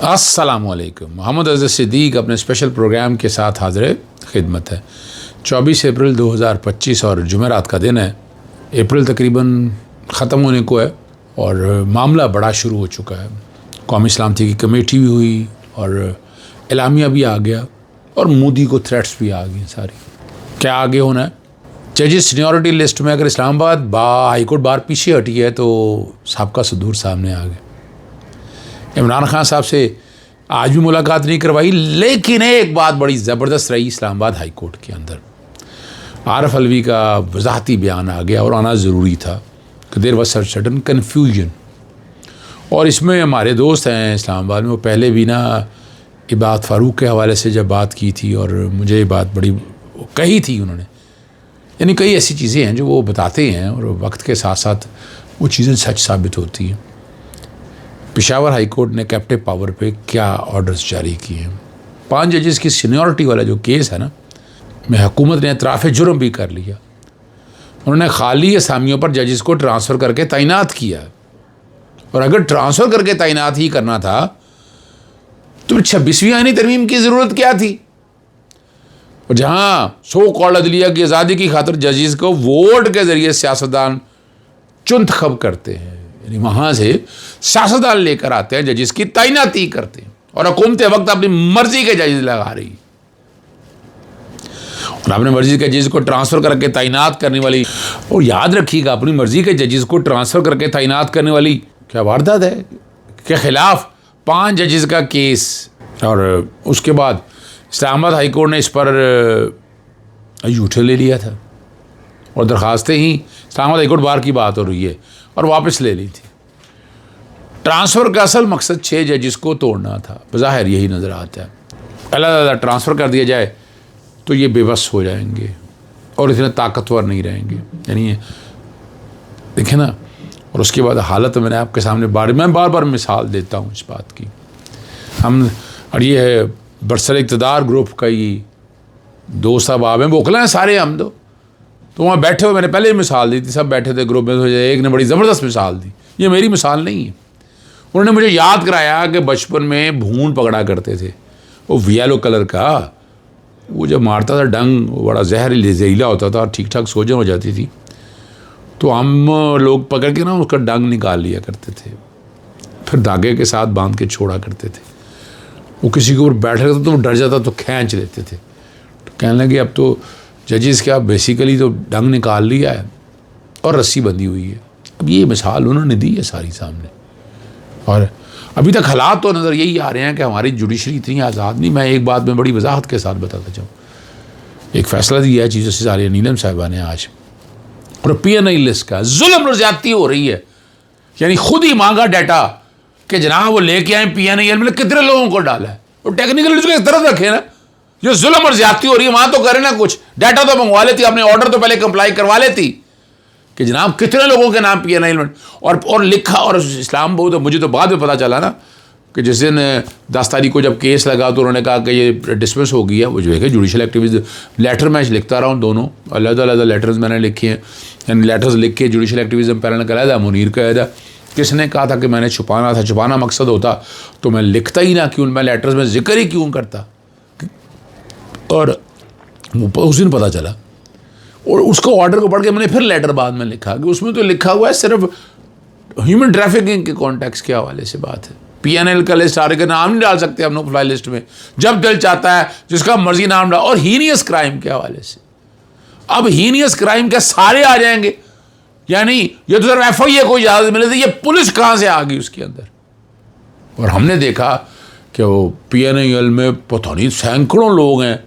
अस्सलामुअलैकुम। मोहम्मद अज़हर सिद्दीक़ अपने special programme के साथ हाज़िर खिदमत है। 24 अप्रैल 2025 और जुमेरात का दिन है। अप्रैल तकरीबन ख़त्म होने को है और मामला बड़ा शुरू हो चुका है। कौमी सलामती की कमेटी भी हुई और एलामिया भी आ गया और मोदी को थ्रेट्स भी आ गए सारी। क्या आगे होना है? जजेस सीनियरिटी लिस्ट में अगर इस्लामाबाद हाईकोर्ट बार पीछे हटी है तो साबका सदूर सामने आ गए। इमरान खान साहब से आज भी मुलाकात नहीं करवाई, लेकिन एक बात बड़ी ज़बरदस्त रही इस्लामाबाद हाई कोर्ट के अंदर। आरफ अलवी का वजाहती बयान आ गया और आना ज़रूरी था कि देयर वाज सडन कन्फ्यूजन। और इसमें हमारे दोस्त हैं इस्लामाबाद में, वो पहले भी ना इबाद फ़ारूक के हवाले से जब बात की थी और मुझे ये बात बड़ी कही थी उन्होंने, यानी कई ऐसी चीज़ें हैं जो वो बताते हैं और वक्त के साथ साथ वो चीज़ें सच साबित होती हैं। पेशावर हाई कोर्ट ने कैप्टिव पावर पे क्या ऑर्डर्स जारी किए हैं। 5 जजेस की सीनियरिटी वाला जो केस है ना, में हुकूमत ने एतराफ़ जुर्म भी कर लिया। उन्होंने खाली असामियों पर जजेस को ट्रांसफ़र करके तैनात किया, और अगर ट्रांसफ़र करके तैनात ही करना था तो 26वीं आईनी तरमीम की ज़रूरत क्या थी? और जहाँ सो कॉल्ड अदलिया की आज़ादी की खातिर जजेस को वोट के ज़रिए सियासतदान चुनखब करते हैं, यानी वहाँ से सियासतदान लेकर आते हैं, जजेस की तैनाती करते हैं, और हुकूमत वक्त अपनी मर्जी के जजेस लगा रही है। और अपनी मर्जी के जजेस को ट्रांसफ़र करके तैनात करने वाली, और याद रखिएगा अपनी मर्जी के जजेस को ट्रांसफ़र करके तैनात करने वाली क्या वारदात है के ख़िलाफ़ 5 जजेस का केस। और उसके बाद इस्लामाबाद हाई कोर्ट ने इस पर यूठे ले लिया था और दरख्वास्तें ही इस्लामाबाद हाई कोर्ट बार की बात हो रही है और वापस ले ली थी। ट्रांसफ़र का असल मकसद 6 जजेस को तोड़ना था, बज़ाहिर यही नज़र आता है। अलग ट्रांसफ़र कर दिया जाए तो ये बेबस हो जाएंगे और इतने ताकतवर नहीं रहेंगे, यानी देखें ना। और उसके बाद हालत मैंने आपके सामने मैं बार बार मिसाल देता हूँ इस बात की। हम और ये है बरसर इक़्तिदार ग्रुप का ही दोस्त साहब हैं, बोखला हैं सारे हम तो वहाँ बैठे हुए, मैंने पहले ही मिसाल दी थी, सब बैठे थे ग्रुप में, तो एक ने बड़ी ज़बरदस्त मिसाल दी। ये मेरी मिसाल नहीं है, उन्होंने मुझे याद कराया कि बचपन में भून पकड़ा करते थे, वो येलो कलर का, वो जब मारता था डंग, वो बड़ा जहरीला होता था और ठीक ठाक सोजन हो जाती थी, तो हम लोग पकड़ के ना उसका डंग निकाल लिया करते थे, फिर धागे के साथ बांध के छोड़ा करते थे। वो किसी के ऊपर बैठ रहता तो वो डर जाता तो खींच लेते थे। तो कहने लगे अब तो जजेस क्या बेसिकली तो डंग निकाल लिया है और रस्सी बंधी हुई है। अब ये मिसाल उन्होंने दी है सारी सामने, और अभी तक हालात तो नज़र यही आ रहे हैं कि हमारी जुडिशरी इतनी आज़ाद नहीं। मैं एक बात में बड़ी वजाहत के साथ बताता जाऊँ, एक फ़ैसला दिया है चीफ जस्टिस आलिया नीलम साहिबा ने आज, और PNI लिस्ट का जुल्म और ज़्यादती हो रही है, यानी खुद ही मांगा डाटा कि जनाब वो लेके आए PNI में कितने लोगों को डाला है, और टेक्निकल उसको एक तरफ रखे ना, जो जुल्म और ज़्यादती हो रही है वहाँ तो करे ना कुछ, डाटा तो मंगवा लेती, अपने ऑर्डर तो पहले कंप्लाई करवा लेती कि जनाब कितने लोगों के नाम PNI में, और लिखा। और इस्लाम बहुत, मुझे तो बाद में पता चला ना कि जिस दिन 10 तारीख को जब केस लगा तो उन्होंने कहा कि ये डिसमिस हो गया। वो जो है कि जुडिशल एक्टिविज़म लेटर मैं लिखता रहा हूँ, दोनों अलग लेटर्स मैंने लिखे हैं, यानी लेटर्स लिख के जुडिशल एक्टिविज़म पैनल का अलग, मुनीर का अलग। किसने कहा था कि मैंने छुपाना था, छुपाना मकसद होता तो मैं लिखता ही ना, क्यों मैं लेटर्स में जिक्र ही क्यों करता। और उस दिन पता चला, और उसको ऑर्डर को पढ़ के मैंने फिर लेटर बाद में लिखा कि उसमें तो लिखा हुआ है सिर्फ ह्यूमन ट्रैफिकिंग के कॉन्टेक्स्ट के हवाले से बात है। PNL का लिस्ट आ रही है, नाम नहीं डाल सकते हम नो फ्लाई लिस्ट में, जब दिल चाहता है जिसका मर्जी नाम डाल, और हीनियस क्राइम के हवाले से। अब हीनियस क्राइम के सारे आ जाएंगे, यानी ये तो सिर्फ FIA को इजाज़त मिले थी, ये पुलिस कहाँ से आ गई उसके अंदर। और हमने देखा कि वो PNL में पता नहीं सैकड़ों लोग हैं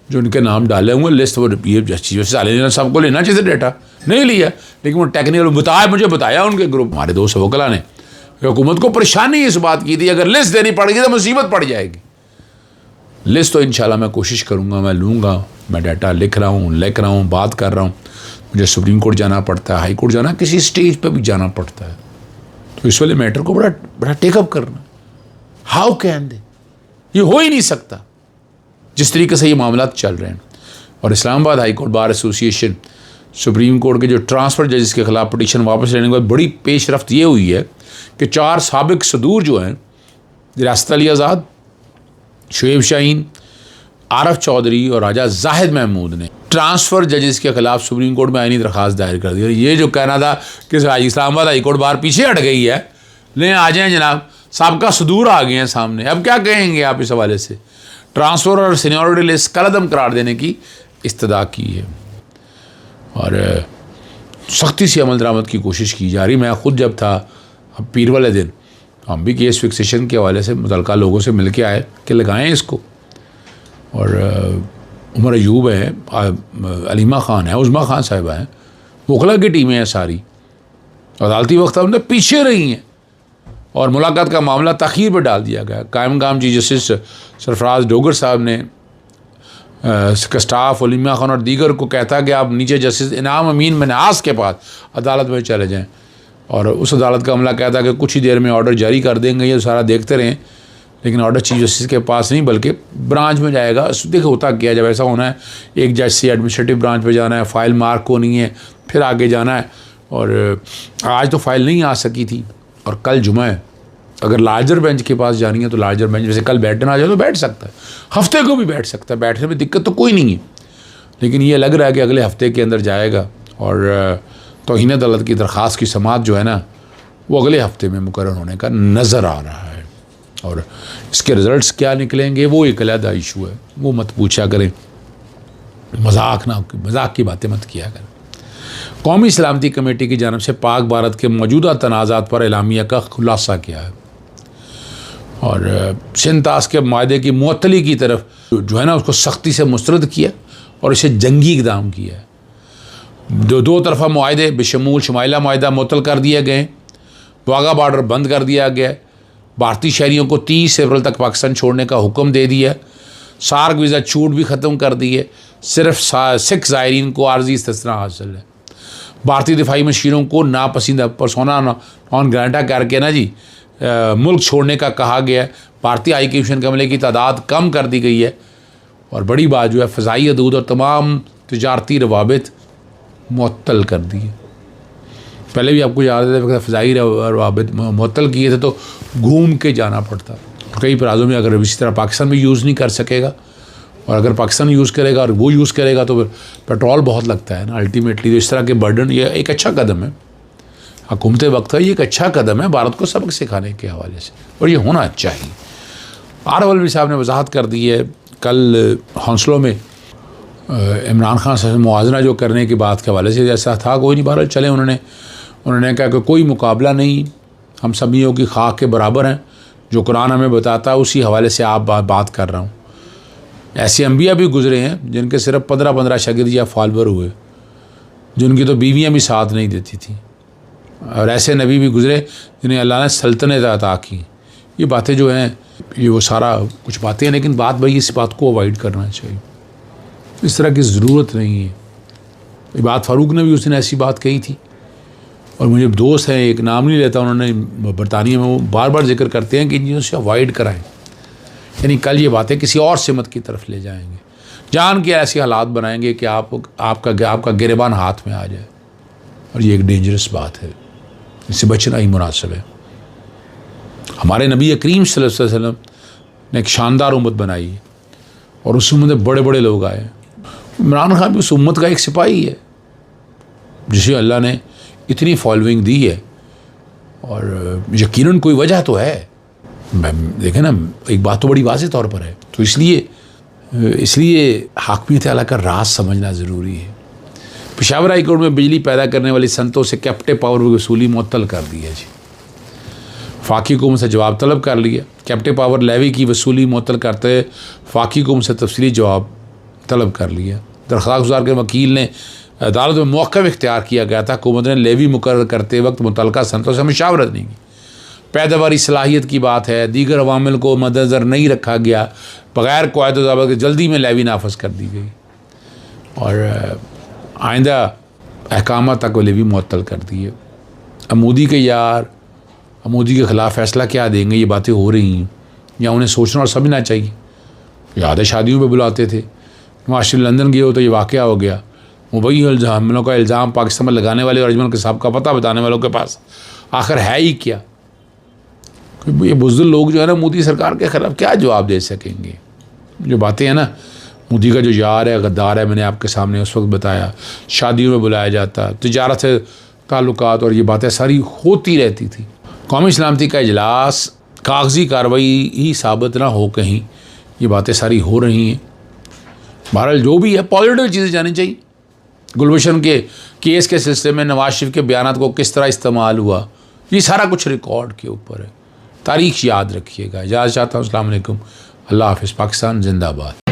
जो उनके नाम डाले हुए लिस्ट, वो ये जस्टिस आलिया सबको लेना चाहिए डेटा, नहीं लिया, लेकिन वो टेक्निकल मुझे बताया उनके ग्रुप हमारे दोस्त वकला ने, हुकूमत को परेशानी इस बात की थी अगर लिस्ट देनी पड़ेगी तो मुसीबत पड़ जाएगी। लिस्ट तो इंशाल्लाह मैं कोशिश करूँगा, मैं लूँगा, मैं डाटा लिख रहा हूँ, बात कर रहा हूँ। मुझे सुप्रीम कोर्ट जाना पड़ता है, हाई कोर्ट जाना, किसी स्टेज पर भी जाना पड़ता है, तो इस वाले मैटर को बड़ा टेकअप करना, हाउ कैन दे, ये हो ही नहीं सकता जिस तरीके से ये मामला चल रहे हैं। और Islamabad high court bar association supreme court के जो ट्रांसफ़र जजेस के ख़िलाफ़ पिटीशन वापस लेने के बाद बड़ी पेशरफ्त ये हुई है कि 4 साबिक सदूर जो हैं रियासत अली आज़ाद, शुएब शाहीन, आरफ चौधरी और राजा जाहिद महमूद ने ट्रांसफ़र जजेस के ख़िलाफ़ सुप्रीम कोर्ट में आईनी दरख्वास्त दायर कर दी। और ये जो कहना था कि इस्लामाबाद हाई कोर्ट बार पीछे हट गई है, ले आ जाएँ जनाब, साबका सदूर आ गए हैं सामने, अब क्या कहेंगे आप इस हवाले से। ट्रांसफ़र और सीनियरिटी लिस्ट कलअदम करार देने की इस्तदा की है और सख्ती से अमल दरामद की कोशिश की जा रही। मैं ख़ुद जब था पीर वाले दिन, हम भी केस फिक्सेशन के हवाले से मुतल्लिका लोगों से मिल के आए कि लगाएँ इसको। और उमर अयूब है, अलीमा ख़ान है, उज़मा ख़ान साहिबा हैं, वकला की टीमें हैं सारी, अदालती वक्त उनसे पीछे रही हैं और मुलाकात का मामला तख़ीर पर डाल दिया गया। कायम काम चीफ जस्टिस सरफराज डोगर साहब ने इसका स्टाफ अलीमा ख़ान और दीगर को कहता कि आप नीचे जस्टिस इनाम अमीन मनास के पास अदालत में चले जाएँ, और उस अदालत का अमला कहता कि कुछ ही देर में ऑर्डर जारी कर देंगे, ये सारा देखते रहें। लेकिन ऑर्डर चीफ जस्टिस के पास नहीं बल्कि ब्रांच में जाएगा। देखो होता क्या, जब ऐसा होना है एक जज से एडमिनिस्ट्रेटिव ब्रांच पे जाना है, फ़ाइल मार्क होनी है, फिर आगे जाना है। और आज तो फ़ाइल नहीं आ सकी थी और कल जुमा है, अगर लार्जर बेंच के पास जानी है तो लार्जर बेंच में से कल बैठना आ जाए तो बैठ सकता है, हफ्ते को भी बैठ सकता है, बैठने में दिक्कत तो कोई नहीं है। लेकिन ये लग रहा है कि अगले हफ्ते के अंदर जाएगा और तौहीन अदालत की दरख्वास्त की समाअत जो है ना वो अगले हफ्ते में मुकर्रर होने का नज़र आ रहा है। और इसके रिज़ल्ट्स क्या निकलेंगे वो एक अलहदा इशू है, वो मत पूछा करें, मजाक की बातें मत किया करें। कौमी सलामती कमेटी की जानब से पाक भारत के मौजूदा तनाज़ात पर एलामिया का खुलासा किया है और सिंध ताश के माहदे की मुअत्तली की तरफ जो है ना उसको सख्ती से मुस्तरद किया और इसे जंगी इक़दाम किया है। दो तरफ़ा माहदे बेशमूल शुमाइला माहदा मुअत्तल कर दिए गए, वाघा बॉर्डर बंद कर दिया गया, भारतीय शहरियों को 30 अप्रैल तक पाकिस्तान छोड़ने का हुक्म दे दिया, सार्क वीज़ा छूट भी ख़त्म कर दी है, सिर्फ 6 ज़ायरीन को आर्जी इस्तिस्ना हासिल है। भारतीय दिफाई मशीरों को नापसंद परसोना नॉन ग्रांटा करके ना जी मुल्क छोड़ने का कहा गया है। भारतीय हाई कमीशन के अमले की तादाद कम कर दी गई है और बड़ी बात जो है फ़ज़ाई हदूद और तमाम तिजारती रवाबित मुअत्तल कर दी है। पहले भी आपको याद है फ़ज़ाई रवाबित मुअत्तल किए थे तो घूम के जाना पड़ता, कई प्राजों में अगर इसी तरह पाकिस्तान भी यूज़ नहीं कर सकेगा और अगर पाकिस्तान यूज़ करेगा और वो यूज़ करेगा तो फिर पेट्रोल बहुत लगता है ना अल्टीमेटली। तो इस तरह के बर्डन, ये एक अच्छा कदम है हुकूमत वक्त है, ये एक अच्छा कदम है भारत को सबक सिखाने के हवाले से और ये होना चाहिए। आरफ अलवी साहब ने वजाहत कर दी है कल हौसलों में इमरान खान से मुआवजा जो करने की बात के हवाले से, जैसा था कोई नहीं, बहरहाल चले उन्होंने कहा कि कोई मुकाबला नहीं, हम सभियों की खाक के बराबर हैं, जो कुरान हमें बताता है उसी हवाले से आप बात कर रहा हूँ। ऐसे अम्बिया भी गुजरे हैं जिनके सिर्फ 15-15 शागिर्द या फॉलोवर हुए, जिनकी तो बीवियाँ भी साथ नहीं देती थी, और ऐसे नबी भी गुजरे जिन्हें अल्लाह ने सल्तनत अता की। ये बातें जो हैं ये वो सारा कुछ बातें हैं, लेकिन बात भाई इस बात को अवॉइड करना चाहिए, इस तरह की ज़रूरत नहीं है। ये बात फ़ारूक ने भी उस दिन ऐसी बात कही थी और मुझे दोस्त हैं, एक नाम नहीं लेता, उन्होंने बरतानिया में वो बार बार जिक्र करते हैं कि इन चीज़ों से अवॉइड कराएँ, यानी कल ये बातें किसी और सिमत की तरफ ले जाएंगे, जान के ऐसे हालात बनाएंगे कि आपका गिरबान हाथ में आ जाए, और ये एक डेंजरस बात है, इससे बचना ही मुनासिब है। हमारे नबी करीम सल्लल्लाहु अलैहि वसल्लम ने एक शानदार उम्मत बनाई है और उस उम्मत में बड़े बड़े लोग आए। इमरान खान भी उस उम्मत का एक सिपाही है जिसे अल्लाह ने इतनी फॉलोइंग दी है, और यकीनन कोई वजह तो है। देखें ना, एक बात तो बड़ी वाज़ेह तौर पर है, तो इसलिए हाकमियत आला का राज समझना ज़रूरी है। पेशावर हाई कोर्ट में बिजली पैदा करने वाली संतों से कैप्टिव पावर की वसूली मुअत्तल कर दी है जी। फाकी हुकूमत से जवाब तलब कर लिया। कैप्टिव पावर लेवी की वसूली मुअत्तल करते हुए फाकी हुकूमत से तफसीली जवाब तलब कर लिया। दरख्वास्त गुजार के वकील ने अदालत में मौक़िफ़ इख्तियार किया गया था, हुकूमत ने लेवी मुकर्रर करते वक्त मुतल्लिका संतों से मशावरत नहीं की। पैदावारी सलाहियत की बात है, दीगर अवामिल को मद्देनज़र नहीं रखा गया, बग़ैर क़वायद व ज़ाबित के जल्दी में लेवी नाफज कर दी गई और आइंदा अहकाम तक वो लेवी मुअत्तल कर दी है। अमूदी के यार अमूदी के ख़िलाफ़ फ़ैसला क्या देंगे, ये बातें हो रही हैं, या उन्हें सोचना और समझना चाहिए। याद है शादियों में बुलाते थे, माशरे लंदन गए हो तो ये वाक़या हो गया, मुबैन हमलों का इल्ज़ाम पाकिस्तान में लगाने वाले और अजमल के साहब का पता बताने वालों के पास आखिर है ही क्या। ये बुज़दिल लोग जो है ना मोदी सरकार के ख़िलाफ़ क्या जवाब दे सकेंगे। जो बातें हैं ना, मोदी का जो यार है, गद्दार है, मैंने आपके सामने उस वक्त बताया, शादियों में बुलाया जाता, तिजारत से ताल्लुकात और ये बातें सारी होती रहती थी। कौमी सलामती का इजलास कागज़ी कार्रवाई ही साबित ना हो कहीं, ये बातें सारी हो रही हैं। बहरहाल जो भी है पॉजिटिव चीज़ें जानी चाहिए। गुलभूषण के केस के सिलसिले में नवाज शरीफ के बयानात को किस तरह इस्तेमाल हुआ, ये सारा कुछ रिकॉर्ड के ऊपर है। तारीख़ याद रखिएगा। इजाज़त चाहता हूँ। अस्सलाम वालेकुम। अल्लाह हाफ़िज़। पाकिस्तान जिंदाबाद।